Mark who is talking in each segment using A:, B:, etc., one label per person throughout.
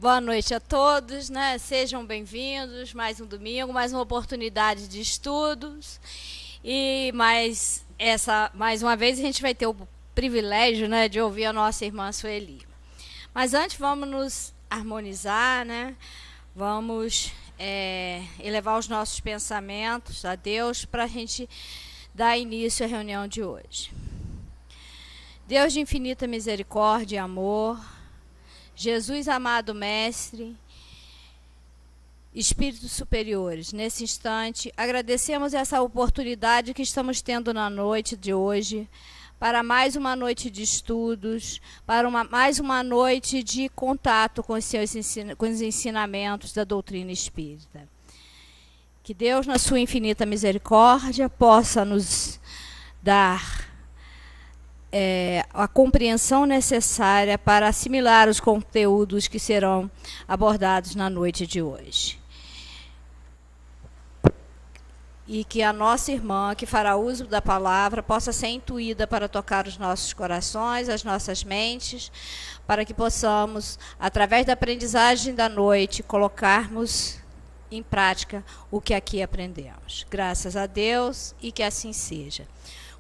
A: Boa noite a todos, né? Sejam bem-vindos. Mais um domingo, mais uma oportunidade de estudos. E mais uma vez a gente vai ter o privilégio, né, de ouvir a nossa irmã Sueli. Mas antes vamos nos harmonizar, né? Vamos elevar os nossos pensamentos a Deus para a gente dar início à reunião de hoje. Deus de infinita misericórdia e amor, Jesus amado Mestre, Espíritos superiores, nesse instante, agradecemos essa oportunidade que estamos tendo na noite de hoje, para mais uma noite de estudos, para mais uma noite de contato com os ensinamentos da doutrina espírita. Que Deus, na sua infinita misericórdia, possa nos dar a compreensão necessária para assimilar os conteúdos que serão abordados na noite de hoje. E que a nossa irmã, que fará uso da palavra, possa ser intuída para tocar os nossos corações, as nossas mentes, para que possamos, através da aprendizagem da noite, colocarmos em prática o que aqui aprendemos. Graças a Deus e que assim seja.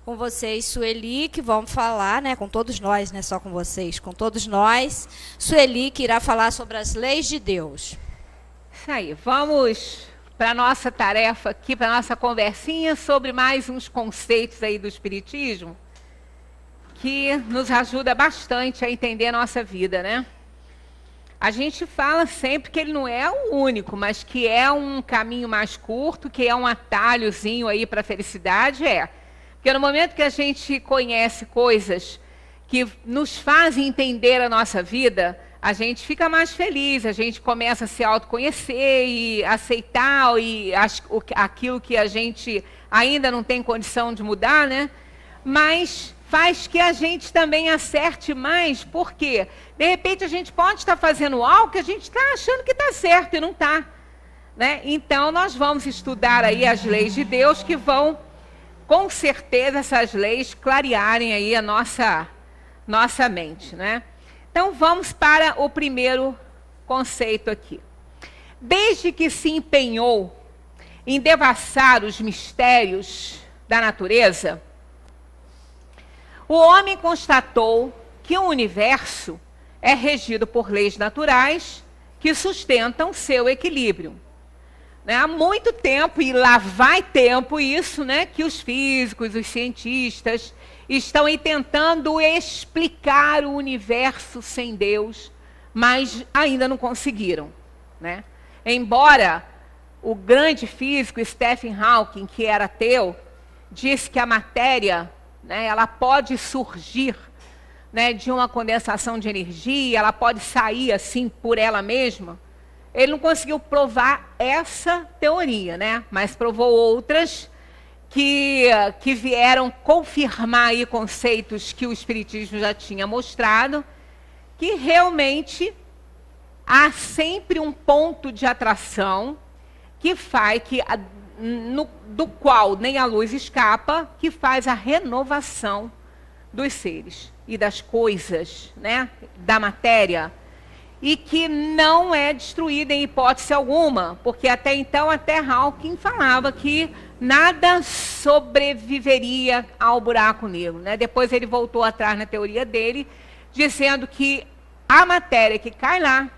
A: Com vocês, Sueli, que vamos falar, né, com todos nós, não é só com vocês, com todos nós. Sueli, que irá falar sobre as leis de Deus.
B: Isso aí, vamos para a nossa tarefa aqui, para a nossa conversinha sobre mais uns conceitos aí do Espiritismo, que nos ajuda bastante a entender a nossa vida, né? A gente fala sempre que ele não é o único, mas que é um caminho mais curto, que é um atalhozinho aí para a felicidade, Porque no momento que a gente conhece coisas que nos fazem entender a nossa vida, a gente fica mais feliz, a gente começa a se autoconhecer e aceitar aquilo que a gente ainda não tem condição de mudar, né? Mas faz que a gente também acerte mais, porque de repente a gente pode estar fazendo algo que a gente está achando que está certo e não está, né? Então nós vamos estudar aí as leis de Deus que vão, com certeza, essas leis clarearem aí a nossa mente, né? Então, vamos para o primeiro conceito aqui. Desde que se empenhou em devassar os mistérios da natureza, o homem constatou que o universo é regido por leis naturais que sustentam seu equilíbrio. Há muito tempo, e lá vai tempo isso, né, que os físicos, os cientistas estão aí tentando explicar o universo sem Deus, mas ainda não conseguiram, né? Embora o grande físico Stephen Hawking, que era ateu, disse que a matéria, né, ela pode surgir, né, de uma condensação de energia, ela pode sair assim por ela mesma. Ele não conseguiu provar essa teoria, né? Mas provou outras que vieram confirmar aí conceitos que o Espiritismo já tinha mostrado, que realmente há sempre um ponto de atração que faz do qual nem a luz escapa, que faz a renovação dos seres e das coisas, né? Da matéria. E que não é destruída em hipótese alguma, porque até então até Hawking falava que nada sobreviveria ao buraco negro, né? Depois ele voltou atrás na teoria dele, dizendo que a matéria que cai lá,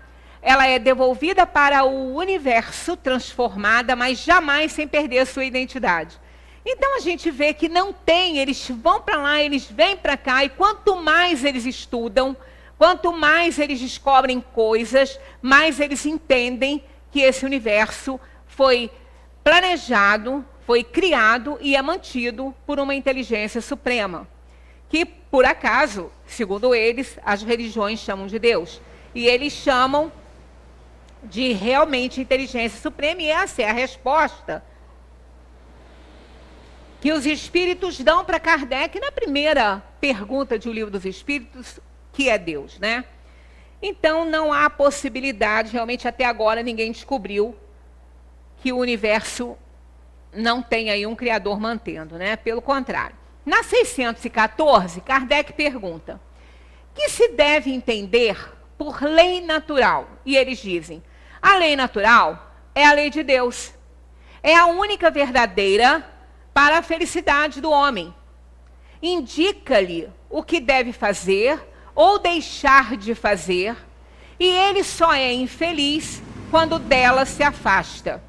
B: ela é devolvida para o universo transformada, mas jamais sem perder sua identidade. Então a gente vê que não tem, eles vão para lá, eles vêm para cá, e quanto mais eles estudam, quanto mais eles descobrem coisas, mais eles entendem que esse universo foi planejado, foi criado e é mantido por uma inteligência suprema, que, por acaso, segundo eles, as religiões chamam de Deus. E eles chamam de realmente inteligência suprema, e essa é a resposta que os espíritos dão para Kardec na primeira pergunta de O Livro dos Espíritos, que é Deus, né? Então não há possibilidade, realmente até agora ninguém descobriu que o universo não tem aí um criador mantendo, né? Pelo contrário. Na 614, Kardec pergunta: que se deve entender por lei natural. E eles dizem, a lei natural é a lei de Deus. É a única verdadeira para a felicidade do homem. Indica-lhe o que deve fazer ou deixar de fazer, e ele só é infeliz quando dela se afasta.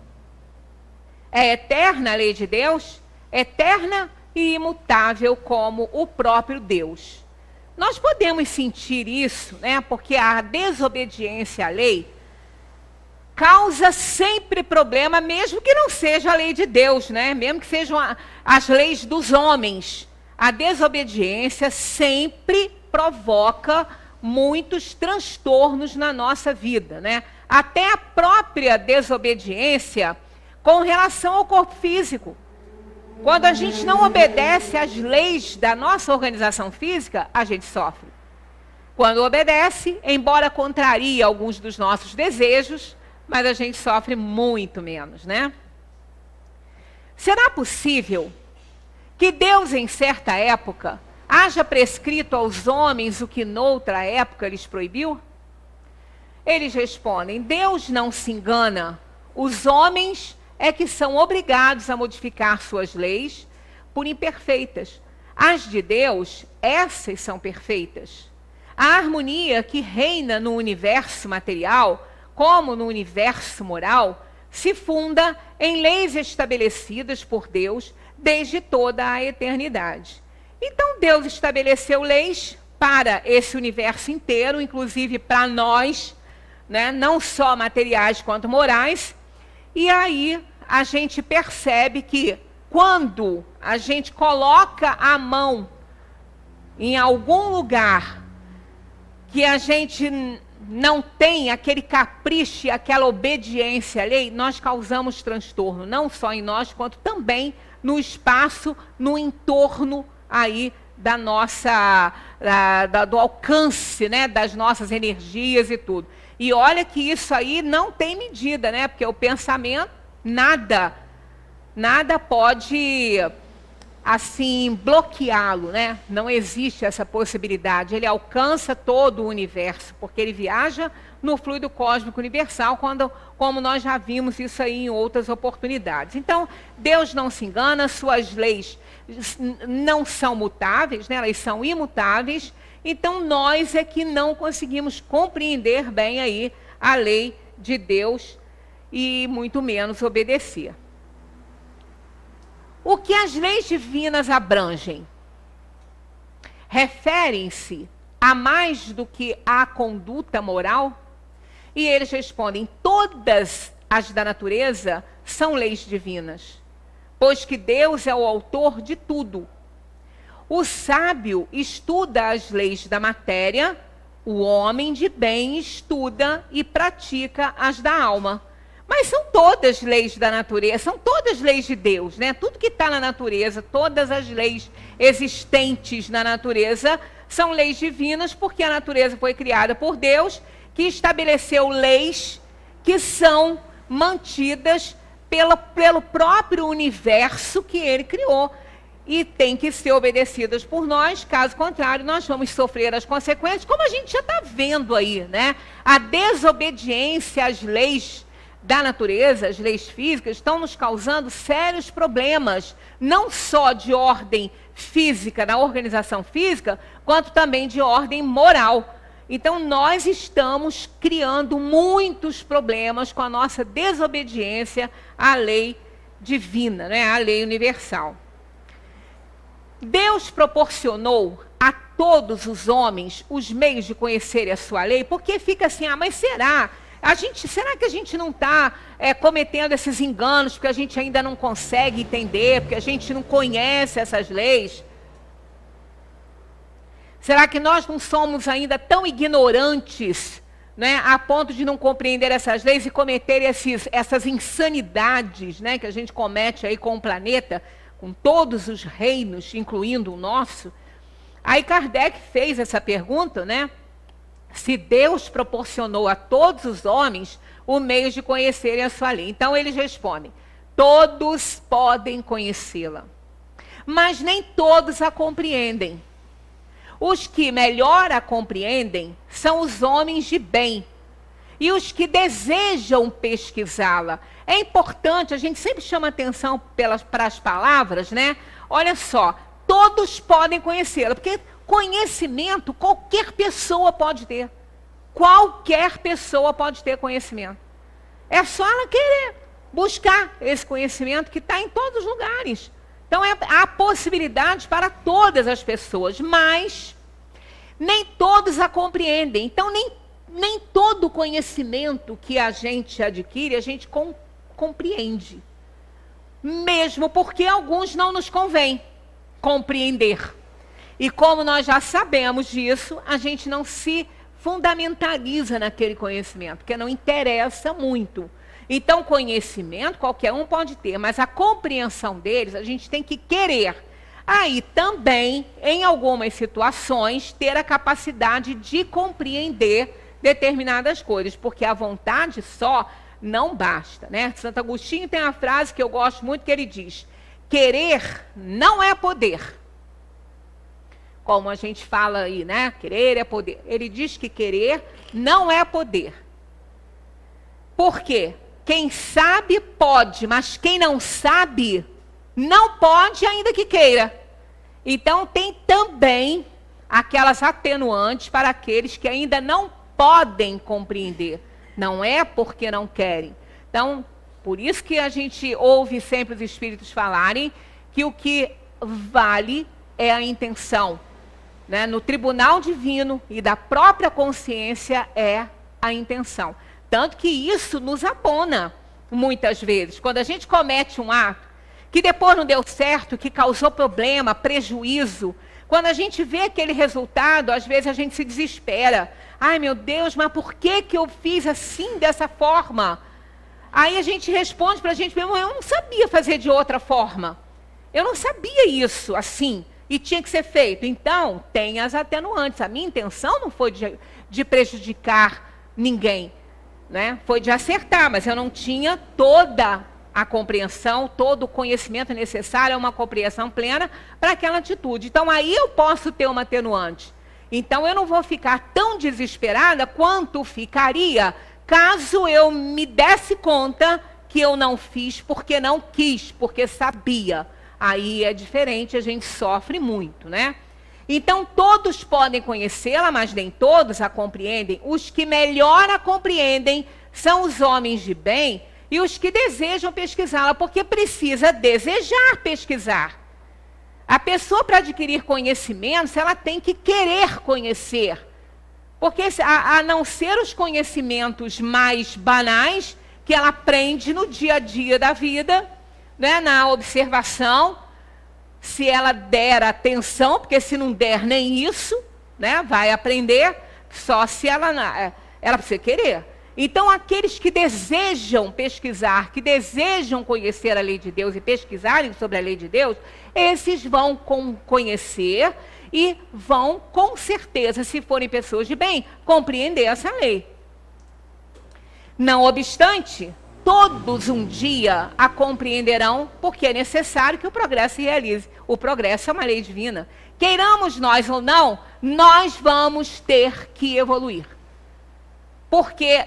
B: É eterna a lei de Deus, eterna e imutável como o próprio Deus. Nós podemos sentir isso, né? Porque a desobediência à lei causa sempre problema, mesmo que não seja a lei de Deus, né? Mesmo que sejam as leis dos homens. A desobediência sempre provoca muitos transtornos na nossa vida, né? Até a própria desobediência com relação ao corpo físico. Quando a gente não obedece às leis da nossa organização física, a gente sofre. Quando obedece, embora contrarie alguns dos nossos desejos, mas a gente sofre muito menos, né? Será possível que Deus, em certa época, haja prescrito aos homens o que noutra época lhes proibiu? Eles respondem, Deus não se engana, os homens é que são obrigados a modificar suas leis por imperfeitas. As de Deus, essas são perfeitas. A harmonia que reina no universo material, como no universo moral, se funda em leis estabelecidas por Deus desde toda a eternidade. Então Deus estabeleceu leis para esse universo inteiro, inclusive para nós, né? Não só materiais quanto morais, e aí a gente percebe que quando a gente coloca a mão em algum lugar que a gente não tem aquele capricho, aquela obediência à lei, nós causamos transtorno, não só em nós, quanto também no espaço, no entorno aí da nossa, do alcance, né, das nossas energias e tudo. E olha que isso aí não tem medida, né, porque o pensamento, nada pode, assim, bloqueá-lo, né? Não existe essa possibilidade. Ele alcança todo o universo, porque ele viaja no fluido cósmico universal, como nós já vimos isso aí em outras oportunidades. Então, Deus não se engana, suas leis não são mutáveis, né? Elas são imutáveis. Então, nós é que não conseguimos compreender bem aí a lei de Deus e muito menos obedecer. O que as leis divinas abrangem? Referem-se a mais do que a conduta moral? E eles respondem, todas as da natureza são leis divinas, pois que Deus é o autor de tudo. O sábio estuda as leis da matéria, o homem de bem estuda e pratica as da alma. Mas são todas leis da natureza, são todas leis de Deus, né? Tudo que está na natureza, todas as leis existentes na natureza são leis divinas, porque a natureza foi criada por Deus, que estabeleceu leis que são mantidas pelo próprio universo que ele criou. E tem que ser obedecidas por nós, caso contrário, nós vamos sofrer as consequências, como a gente já está vendo aí, né? A desobediência às leis da natureza, as leis físicas, estão nos causando sérios problemas, não só de ordem física, na organização física, quanto também de ordem moral. Então, nós estamos criando muitos problemas com a nossa desobediência à lei divina, né? À lei universal. Deus proporcionou a todos os homens os meios de conhecerem a sua lei, porque fica assim, mas será que a gente não está cometendo esses enganos, porque a gente ainda não consegue entender, porque a gente não conhece essas leis? Será que nós não somos ainda tão ignorantes, né, a ponto de não compreender essas leis e cometer essas insanidades, né, que a gente comete aí com o planeta, com todos os reinos, incluindo o nosso? Aí Kardec fez essa pergunta, né? Se Deus proporcionou a todos os homens o meio de conhecerem a sua lei. Então eles respondem, todos podem conhecê-la, mas nem todos a compreendem. Os que melhor a compreendem são os homens de bem e os que desejam pesquisá-la. É importante, a gente sempre chama atenção para as palavras, né? Olha só, todos podem conhecê-la, porque conhecimento qualquer pessoa pode ter. Qualquer pessoa pode ter conhecimento. É só ela querer buscar esse conhecimento que está em todos os lugares. Então, há possibilidades para todas as pessoas, mas nem todos a compreendem. Então, nem todo conhecimento que a gente adquire, a gente compreende. Mesmo porque alguns não nos convém compreender. E como nós já sabemos disso, a gente não se fundamentaliza naquele conhecimento, porque não interessa muito. Então, conhecimento qualquer um pode ter, mas a compreensão deles a gente tem que querer. Aí também, em algumas situações, ter a capacidade de compreender determinadas coisas, porque a vontade só não basta, né? Santo Agostinho tem uma frase que eu gosto muito, que ele diz: querer não é poder. Como a gente fala aí, né? Querer é poder. Ele diz que querer não é poder. Por quê? Quem sabe pode, mas quem não sabe não pode, ainda que queira. Então tem também aquelas atenuantes para aqueles que ainda não podem compreender. Não é porque não querem. Então, por isso que a gente ouve sempre os espíritos falarem que o que vale é a intenção. Né? No tribunal divino e da própria consciência é a intenção. Tanto que isso nos abona muitas vezes. Quando a gente comete um ato que depois não deu certo, que causou problema, prejuízo, quando a gente vê aquele resultado, às vezes a gente se desespera. Ai, meu Deus, mas por que eu fiz assim, dessa forma? Aí a gente responde para a gente mesmo: eu não sabia fazer de outra forma. Eu não sabia isso assim. E tinha que ser feito. Então, tem as atenuantes. A minha intenção não foi de prejudicar ninguém, né? Foi de acertar, mas eu não tinha toda a compreensão, todo o conhecimento necessário, uma compreensão plena para aquela atitude. Então, aí eu posso ter uma atenuante. Então, eu não vou ficar tão desesperada quanto ficaria caso eu me desse conta que eu não fiz porque não quis, porque sabia. Aí é diferente, a gente sofre muito, né? Então, todos podem conhecê-la, mas nem todos a compreendem. Os que melhor a compreendem são os homens de bem e os que desejam pesquisá-la, porque precisa desejar pesquisar. A pessoa, para adquirir conhecimentos, ela tem que querer conhecer. Porque, a não ser os conhecimentos mais banais, que ela aprende no dia a dia da vida, né, na observação, se ela der atenção, porque se não der nem isso, né, vai aprender só se ela precisa querer. Então, aqueles que desejam pesquisar, que desejam conhecer a lei de Deus e pesquisarem sobre a lei de Deus, esses vão conhecer e vão, com certeza, se forem pessoas de bem, compreender essa lei. Não obstante, todos um dia a compreenderão, porque é necessário que o progresso se realize. O progresso é uma lei divina. Queiramos nós ou não, nós vamos ter que evoluir. Porque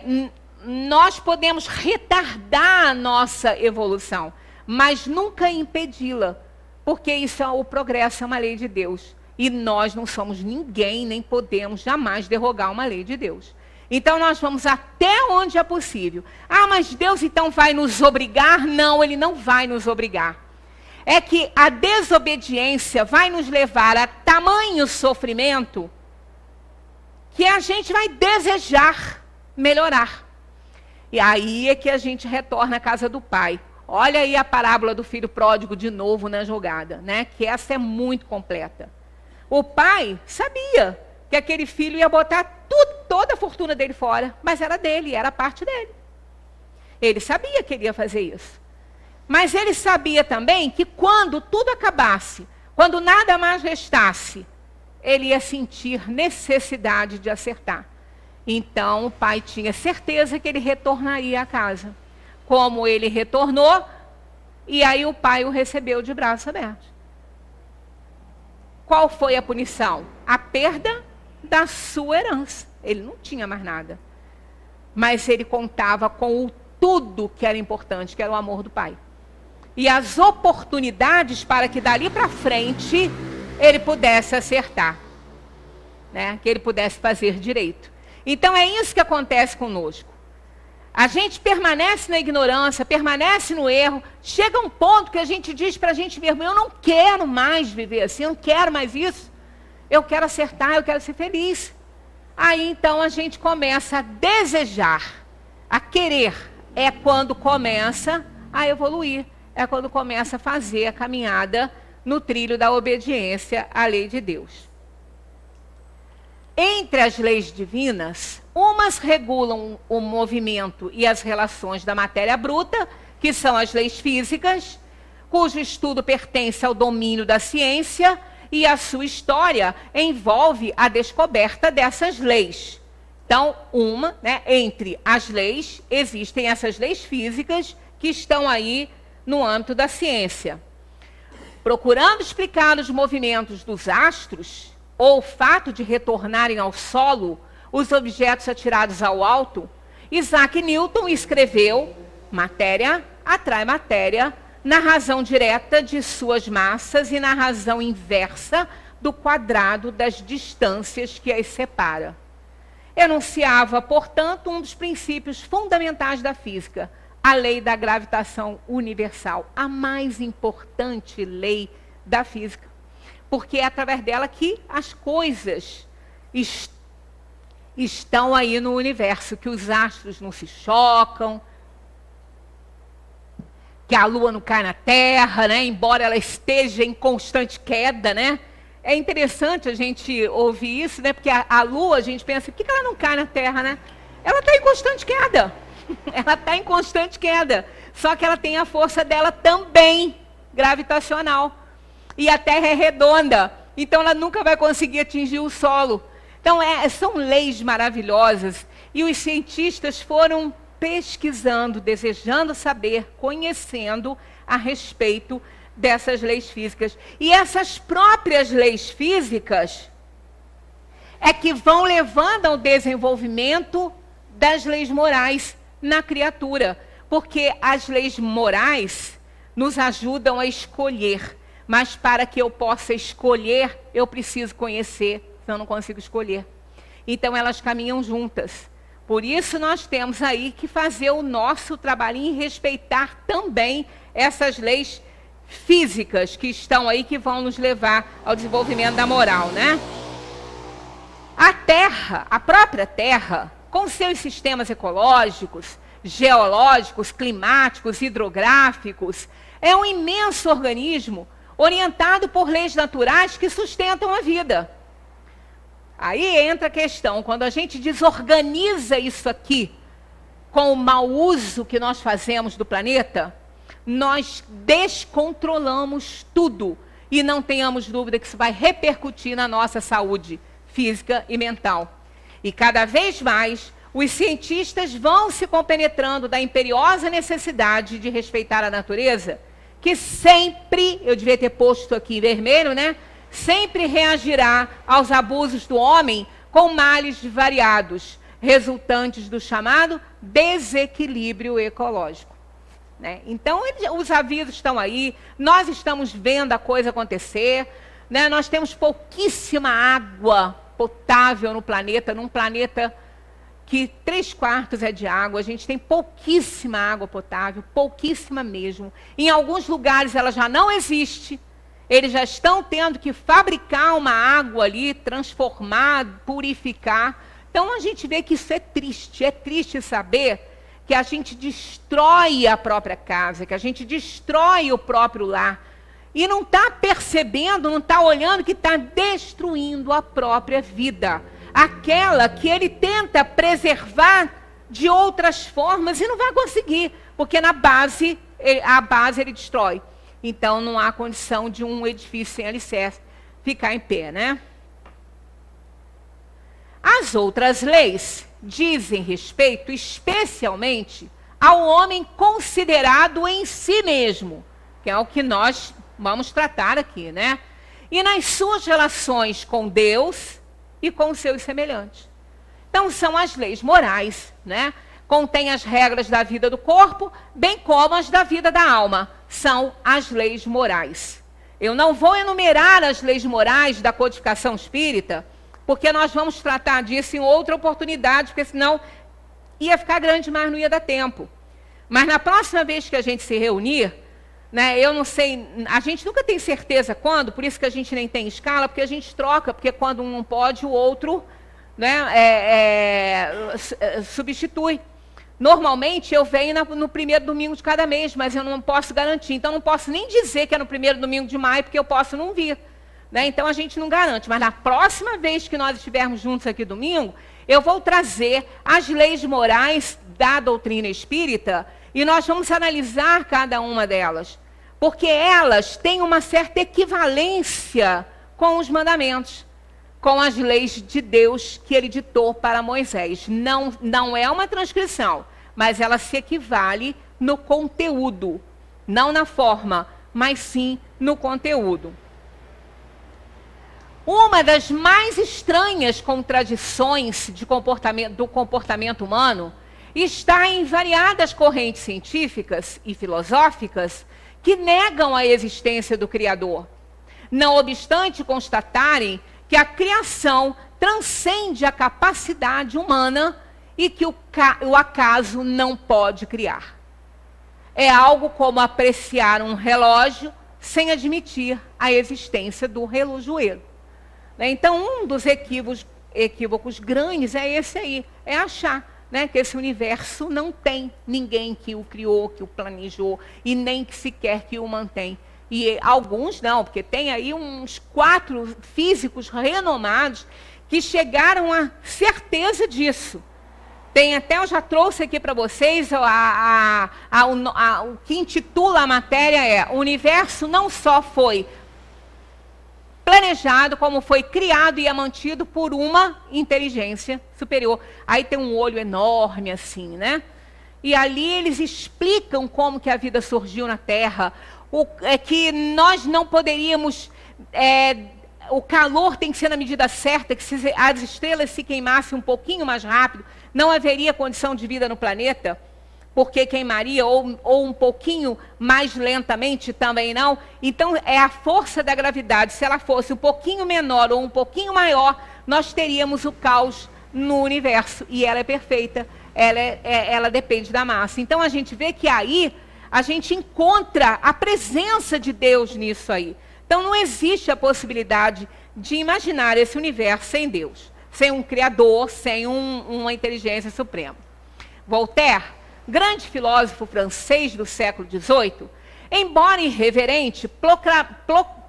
B: nós podemos retardar a nossa evolução, mas nunca impedi-la, porque isso o progresso é uma lei de Deus. E nós não somos ninguém, nem podemos jamais derrogar uma lei de Deus. Então, nós vamos até onde é possível. Ah, mas Deus então vai nos obrigar? Não, Ele não vai nos obrigar. É que a desobediência vai nos levar a tamanho sofrimento que a gente vai desejar melhorar. E aí é que a gente retorna à casa do Pai. Olha aí a parábola do filho pródigo de novo na jogada, né? Que essa é muito completa. O pai sabia que aquele filho ia botar toda a fortuna dele fora, mas era dele, era parte dele. Ele sabia que ele ia fazer isso. Mas ele sabia também que quando tudo acabasse, quando nada mais restasse, ele ia sentir necessidade de acertar. Então o pai tinha certeza que ele retornaria à casa. Como ele retornou, e aí o pai o recebeu de braços abertos. Qual foi a punição? a perda da sua herança. Ele não tinha mais nada. Mas ele contava com tudo que era importante, que era o amor do pai. E as oportunidades para que dali para frente ele pudesse acertar, né? Que ele pudesse fazer direito. Então é isso que acontece conosco. A gente permanece na ignorância, permanece no erro. Chega um ponto que a gente diz para a gente mesmo: eu não quero mais viver assim, eu não quero mais isso. Eu quero acertar, eu quero ser feliz. Aí então a gente começa a desejar, a querer. É quando começa a evoluir. É quando começa a fazer a caminhada no trilho da obediência à lei de Deus. Entre as leis divinas, umas regulam o movimento e as relações da matéria bruta, que são as leis físicas, cujo estudo pertence ao domínio da ciência, e a sua história envolve a descoberta dessas leis. Então, entre as leis, existem essas leis físicas que estão aí no âmbito da ciência. Procurando explicar os movimentos dos astros, ou o fato de retornarem ao solo os objetos atirados ao alto, Isaac Newton escreveu: matéria atrai matéria, na razão direta de suas massas e na razão inversa do quadrado das distâncias que as separa. Enunciava, portanto, um dos princípios fundamentais da física, a lei da gravitação universal, a mais importante lei da física. Porque é através dela que as coisas estão aí no universo, que os astros não se chocam, que a Lua não cai na Terra, né? Embora ela esteja em constante queda, né? É interessante a gente ouvir isso, né? Porque a Lua, a gente pensa, por que ela não cai na Terra, né? Ela está em constante queda. Ela está em constante queda. Só que ela tem a força dela também gravitacional. E a Terra é redonda, então ela nunca vai conseguir atingir o solo. Então são leis maravilhosas. E os cientistas foram pesquisando, desejando saber, conhecendo a respeito dessas leis físicas. E essas próprias leis físicas é que vão levando ao desenvolvimento das leis morais na criatura. Porque as leis morais nos ajudam a escolher. Mas para que eu possa escolher, eu preciso conhecer, senão eu não consigo escolher. Então elas caminham juntas. Por isso nós temos aí que fazer o nosso trabalhinho e respeitar também essas leis físicas que estão aí, que vão nos levar ao desenvolvimento da moral, né? A Terra, a própria Terra, com seus sistemas ecológicos, geológicos, climáticos, hidrográficos, é um imenso organismo orientado por leis naturais que sustentam a vida. Aí entra a questão, quando a gente desorganiza isso aqui, com o mau uso que nós fazemos do planeta, nós descontrolamos tudo. E não tenhamos dúvida que isso vai repercutir na nossa saúde física e mental. E cada vez mais, os cientistas vão se compenetrando da imperiosa necessidade de respeitar a natureza, que sempre, eu devia ter posto aqui em vermelho, né? Sempre reagirá aos abusos do homem com males variados, resultantes do chamado desequilíbrio ecológico. Né? Então, os avisos estão aí, nós estamos vendo a coisa acontecer, né? Nós temos pouquíssima água potável no planeta, num planeta que 3/4 é de água, a gente tem pouquíssima água potável, pouquíssima mesmo. Em alguns lugares ela já não existe, eles já estão tendo que fabricar uma água ali, transformar, purificar. Então a gente vê que isso é triste saber que a gente destrói a própria casa, que a gente destrói o próprio lar, e não está percebendo, não está olhando que está destruindo a própria vida. Aquela que ele tenta preservar de outras formas e não vai conseguir, porque a base ele destrói. Então não há condição de um edifício sem alicerce ficar em pé, né? As outras leis dizem respeito especialmente ao homem considerado em si mesmo, que é o que nós vamos tratar aqui, né? e nas suas relações com Deus e com os seus semelhantes. Então, são as leis morais, né? Contém as regras da vida do corpo, bem como as da vida da alma. São as leis morais. Eu não vou enumerar as leis morais da codificação espírita, porque nós vamos tratar disso em outra oportunidade, porque senão ia ficar grande, mas não ia dar tempo. Mas na próxima vez que a gente se reunir, né, eu não sei, a gente nunca tem certeza quando, por isso que a gente nem tem escala, porque a gente troca, porque quando um não pode, o outro, né, substitui. Normalmente eu venho no primeiro domingo de cada mês, mas eu não posso garantir. Então não posso nem dizer que é no primeiro domingo de maio, porque eu posso não vir. Né? Então a gente não garante. Mas na próxima vez que nós estivermos juntos aqui domingo, eu vou trazer as leis morais da doutrina espírita e nós vamos analisar cada uma delas. Porque elas têm uma certa equivalência com os mandamentos, com as leis de Deus que ele ditou para Moisés. Não é uma transcrição, mas ela se equivale no conteúdo, não na forma, mas sim no conteúdo. Uma das mais estranhas contradições do comportamento humano está em variadas correntes científicas e filosóficas que negam a existência do Criador, não obstante constatarem que a criação transcende a capacidade humana e que o acaso não pode criar. É algo como apreciar um relógio sem admitir a existência do relojoeiro. Então, um dos equívocos grandes é esse aí, é achar, né, que esse universo não tem ninguém que o criou, que o planejou, e nem que sequer que o mantém. E alguns não, porque tem aí uns 4 físicos renomados que chegaram à certeza disso. Tem até, eu já trouxe aqui para vocês, o que intitula a matéria é: o universo não só foi planejado, como foi criado e é mantido por uma inteligência superior. Aí tem um olho enorme assim, né? E ali eles explicam como que a vida surgiu na Terra, que nós não poderíamos, o calor tem que ser na medida certa, que se as estrelas se queimassem um pouquinho mais rápido, não haveria condição de vida no planeta, porque queimaria, ou um pouquinho mais lentamente também não. Então, é a força da gravidade. Se ela fosse um pouquinho menor ou um pouquinho maior, nós teríamos o caos no universo. E ela é perfeita, ela depende da massa. Então, a gente vê que aí a gente encontra a presença de Deus nisso aí. Então, não existe a possibilidade de imaginar esse universo sem Deus, sem um Criador, sem uma inteligência suprema. Voltaire, grande filósofo francês do século XVIII, embora irreverente,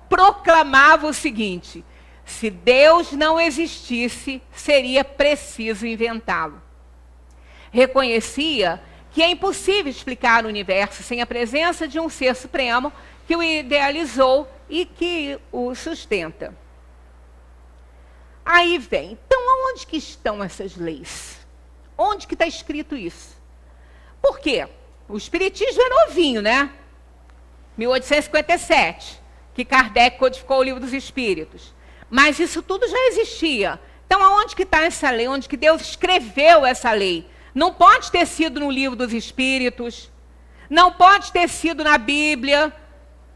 B: proclamava o seguinte: se Deus não existisse, seria preciso inventá-lo. Reconhecia que é impossível explicar o universo sem a presença de um ser supremo que o idealizou e que o sustenta. Aí vem, então aonde que estão essas leis? Onde que está escrito isso? Por quê? O Espiritismo é novinho, né? 1857, que Kardec codificou o Livro dos Espíritos. Mas isso tudo já existia. Então, aonde que está essa lei? Onde que Deus escreveu essa lei? Não pode ter sido no Livro dos Espíritos, não pode ter sido na Bíblia,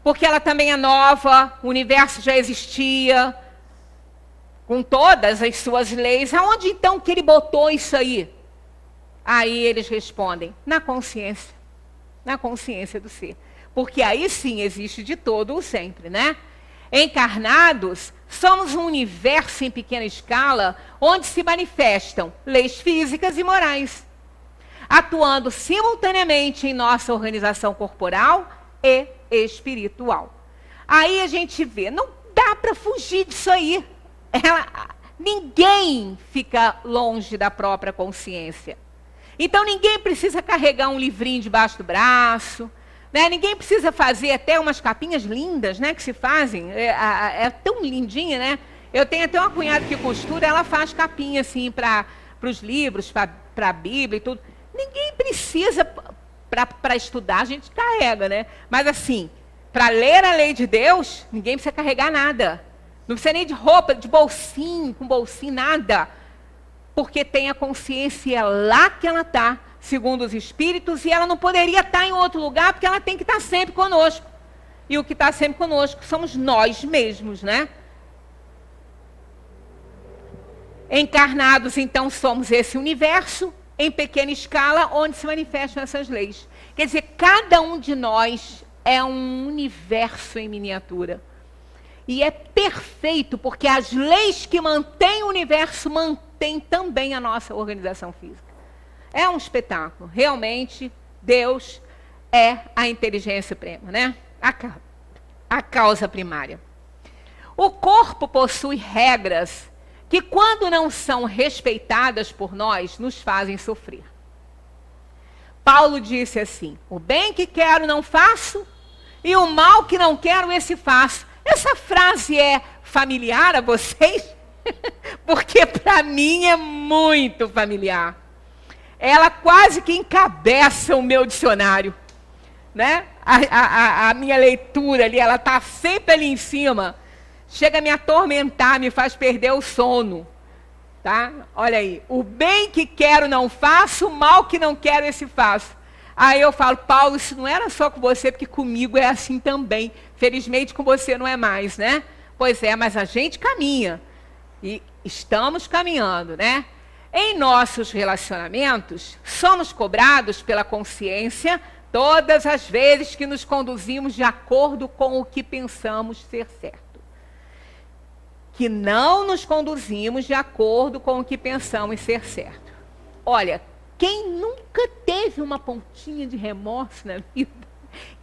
B: porque ela também é nova, o universo já existia, com todas as suas leis. Aonde então que ele botou isso aí? Aí eles respondem: na consciência do ser. Porque aí sim existe de todo o sempre, né? Encarnados, somos um universo em pequena escala, onde se manifestam leis físicas e morais, atuando simultaneamente em nossa organização corporal e espiritual. Aí a gente vê, não dá para fugir disso aí. Ninguém fica longe da própria consciência. Então ninguém precisa carregar um livrinho debaixo do braço, né? Ninguém precisa fazer até umas capinhas lindas, né, que se fazem. É tão lindinha, né? Eu tenho até uma cunhada que costura, ela faz capinha assim para os livros, para a Bíblia e tudo. Ninguém precisa, para estudar, a gente carrega, né? Mas assim, para ler a lei de Deus, ninguém precisa carregar nada. Não precisa nem de roupa, de bolsinho, com bolsinho, nada. Porque tem a consciência, é lá que ela está, segundo os Espíritos, e ela não poderia estar em outro lugar, porque ela tem que estar sempre conosco. E o que está sempre conosco somos nós mesmos, né? Encarnados, então, somos esse universo, em pequena escala, onde se manifestam essas leis. Quer dizer, cada um de nós é um universo em miniatura. E é perfeito, porque as leis que mantêm o universo mantêm também a nossa organização física. É um espetáculo. Realmente, Deus é a inteligência suprema, né? A causa primária. O corpo possui regras que, quando não são respeitadas por nós, nos fazem sofrer. Paulo disse assim: o bem que quero não faço, e o mal que não quero esse faço. Essa frase é familiar a vocês? Porque para mim é muito familiar. Ela quase que encabeça o meu dicionário, né? A minha leitura ali, ela está sempre ali em cima. Chega a me atormentar, me faz perder o sono. Tá? Olha aí, o bem que quero não faço, o mal que não quero esse faço. Aí eu falo: Paulo, isso não era só com você, porque comigo é assim também. Felizmente com você não é mais, né? Pois é, mas a gente caminha. E estamos caminhando, né? Em nossos relacionamentos, somos cobrados pela consciência todas as vezes que nos conduzimos de acordo com o que pensamos ser certo. Que não nos conduzimos de acordo com o que pensamos ser certo. Olha, quem nunca teve uma pontinha de remorso na vida?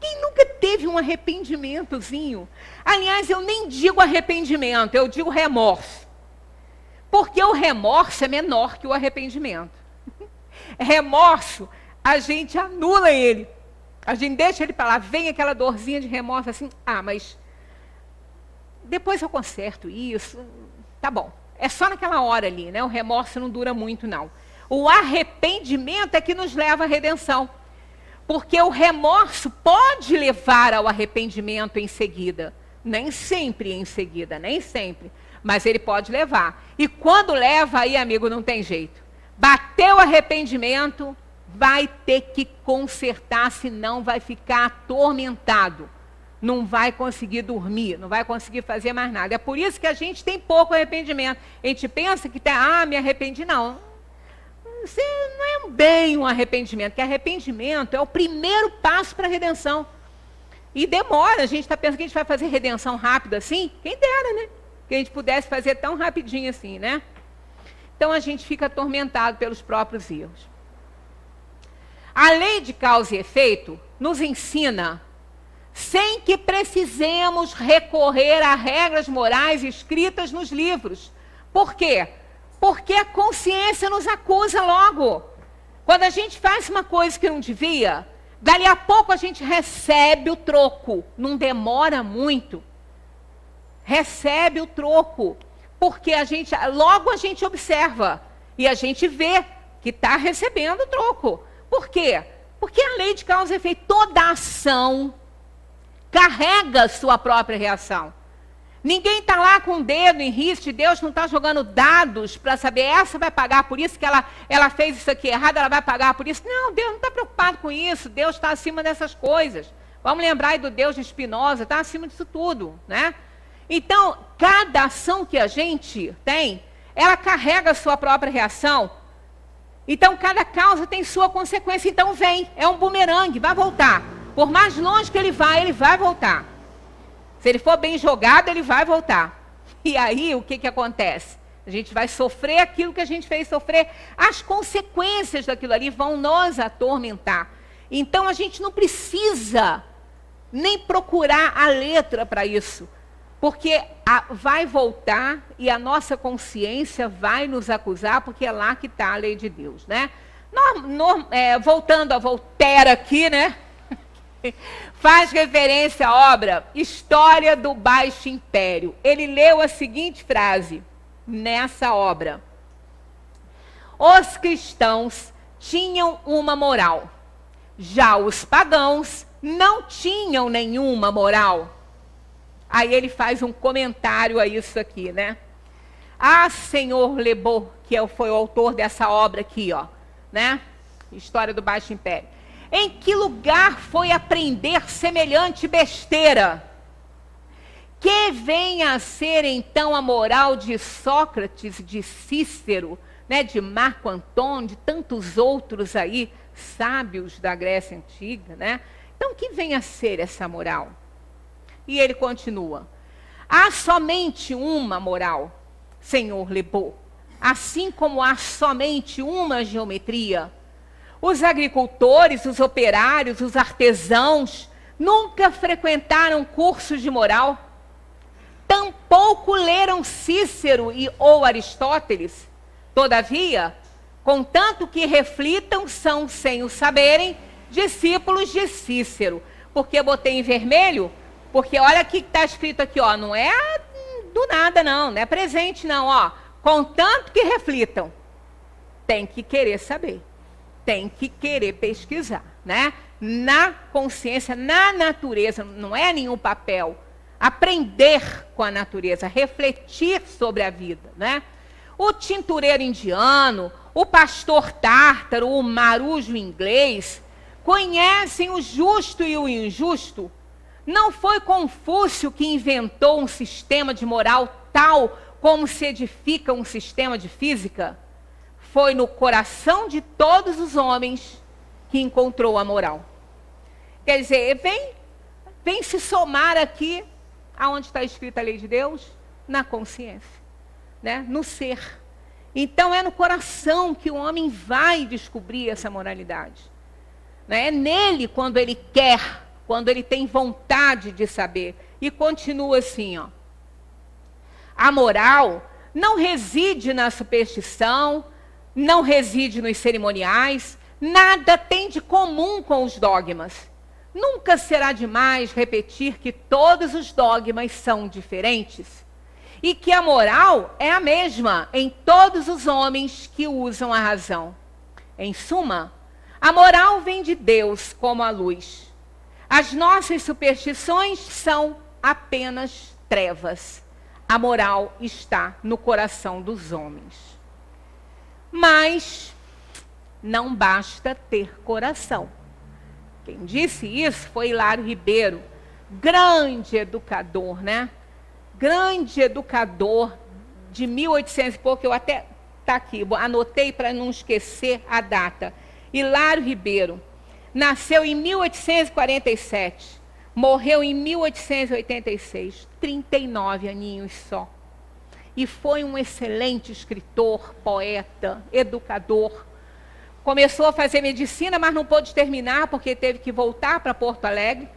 B: Quem nunca teve um arrependimentozinho? Aliás, eu nem digo arrependimento, eu digo remorso. Porque o remorso é menor que o arrependimento. Remorso, a gente anula ele. A gente deixa ele para lá, vem aquela dorzinha de remorso assim: ah, mas depois eu conserto isso, tá bom. É só naquela hora ali, né? O remorso não dura muito, não. O arrependimento é que nos leva à redenção. Porque o remorso pode levar ao arrependimento em seguida. Nem sempre em seguida, nem sempre. Mas ele pode levar. E quando leva, aí, amigo, não tem jeito. Bateu o arrependimento, vai ter que consertar, senão vai ficar atormentado. Não vai conseguir dormir, não vai conseguir fazer mais nada. É por isso que a gente tem pouco arrependimento. A gente pensa que me arrependi. Não. Você não é bem um arrependimento, porque arrependimento é o primeiro passo para a redenção. E demora, a gente está pensando que a gente vai fazer redenção rápido assim? Quem dera, né? Que a gente pudesse fazer tão rapidinho assim, né? Então a gente fica atormentado pelos próprios erros. A lei de causa e efeito nos ensina, sem que precisemos recorrer a regras morais escritas nos livros. Por quê? Porque a consciência nos acusa logo. Quando a gente faz uma coisa que não devia, dali a pouco a gente recebe o troco. Não demora muito. Recebe o troco. Porque logo a gente observa e a gente vê que está recebendo o troco. Por quê? Porque a lei de causa e efeito, toda ação carrega sua própria reação. Ninguém está lá com o dedo em risco, Deus não está jogando dados para saber, essa vai pagar por isso, que ela fez isso aqui errado, ela vai pagar por isso. Não, Deus não está preocupado com isso, Deus está acima dessas coisas. Vamos lembrar aí do Deus de Spinoza, está acima disso tudo, né? Então, cada ação que a gente tem, ela carrega a sua própria reação. Então, cada causa tem sua consequência. Então, é um bumerangue, vai voltar. Por mais longe que ele vai voltar. Se ele for bem jogado, ele vai voltar. E aí, o que acontece? A gente vai sofrer aquilo que a gente fez sofrer. As consequências daquilo ali vão nos atormentar. Então, a gente não precisa nem procurar a letra para isso. Porque vai voltar e a nossa consciência vai nos acusar, porque é lá que está a lei de Deus, né? Voltando a Voltaire aqui, né? Faz referência à obra História do Baixo Império. Ele leu a seguinte frase nessa obra: os cristãos tinham uma moral, já os pagãos não tinham nenhuma moral. Aí ele faz um comentário a isso aqui, né? Ah, senhor Lebot, que foi o autor dessa obra aqui, ó, né? História do Baixo Império. Em que lugar foi aprender semelhante besteira? Que venha a ser então a moral de Sócrates, de Cícero, né, de Marco Antônio, de tantos outros aí, sábios da Grécia Antiga, né? Então, que venha a ser essa moral? E ele continua. Há somente uma moral, senhor Lebot, assim como há somente uma geometria. Os agricultores, os operários, os artesãos nunca frequentaram cursos de moral. Tampouco leram Cícero ou Aristóteles. Todavia, contanto que reflitam, são, sem o saberem, discípulos de Cícero. Por que botei em vermelho? Porque olha o que está escrito aqui, ó, não é do nada não, não é presente não, ó. Contanto que reflitam, tem que querer saber, tem que querer pesquisar, né? Na consciência, na natureza, não é nenhum papel. Aprender com a natureza, refletir sobre a vida, né? O tintureiro indiano, o pastor tártaro, o marujo inglês, conhecem o justo e o injusto. Não foi Confúcio que inventou um sistema de moral tal como se edifica um sistema de física? Foi no coração de todos os homens que encontrou a moral. Quer dizer, vem se somar aqui aonde está escrita a lei de Deus? Na consciência, né? No ser. Então é no coração que o homem vai descobrir essa moralidade. Né? É nele quando ele quer, quando ele tem vontade de saber. E continua assim, ó. A moral não reside na superstição, não reside nos cerimoniais, nada tem de comum com os dogmas. Nunca será demais repetir que todos os dogmas são diferentes e que a moral é a mesma em todos os homens que usam a razão. Em suma, a moral vem de Deus como a luz. As nossas superstições são apenas trevas. A moral está no coração dos homens. Mas não basta ter coração. Quem disse isso foi Hilário Ribeiro, grande educador, né? Grande educador de 1800 e pouco, eu até está aqui, anotei para não esquecer a data. Hilário Ribeiro nasceu em 1847, morreu em 1886, 39 aninhos só. E foi um excelente escritor, poeta, educador. Começou a fazer medicina, mas não pôde terminar porque teve que voltar para Porto Alegre.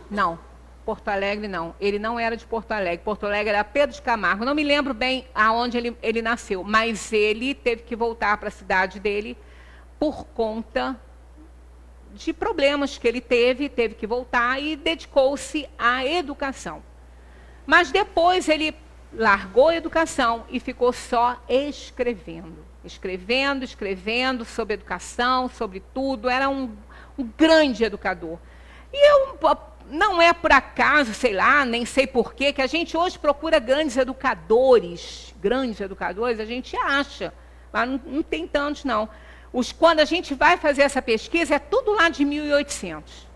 B: Não, Porto Alegre não. Ele não era de Porto Alegre. Porto Alegre era Pedro de Camargo. Não me lembro bem aonde ele nasceu, mas ele teve que voltar para a cidade dele por conta de problemas que ele teve que voltar e dedicou-se à educação. Mas depois ele largou a educação e ficou só escrevendo. Escrevendo sobre educação, sobre tudo. Era um grande educador. E não é por acaso, sei lá, nem sei porquê, que a gente hoje procura grandes educadores, a gente acha, mas não tem tantos não. Quando a gente vai fazer essa pesquisa, é tudo lá de 1800.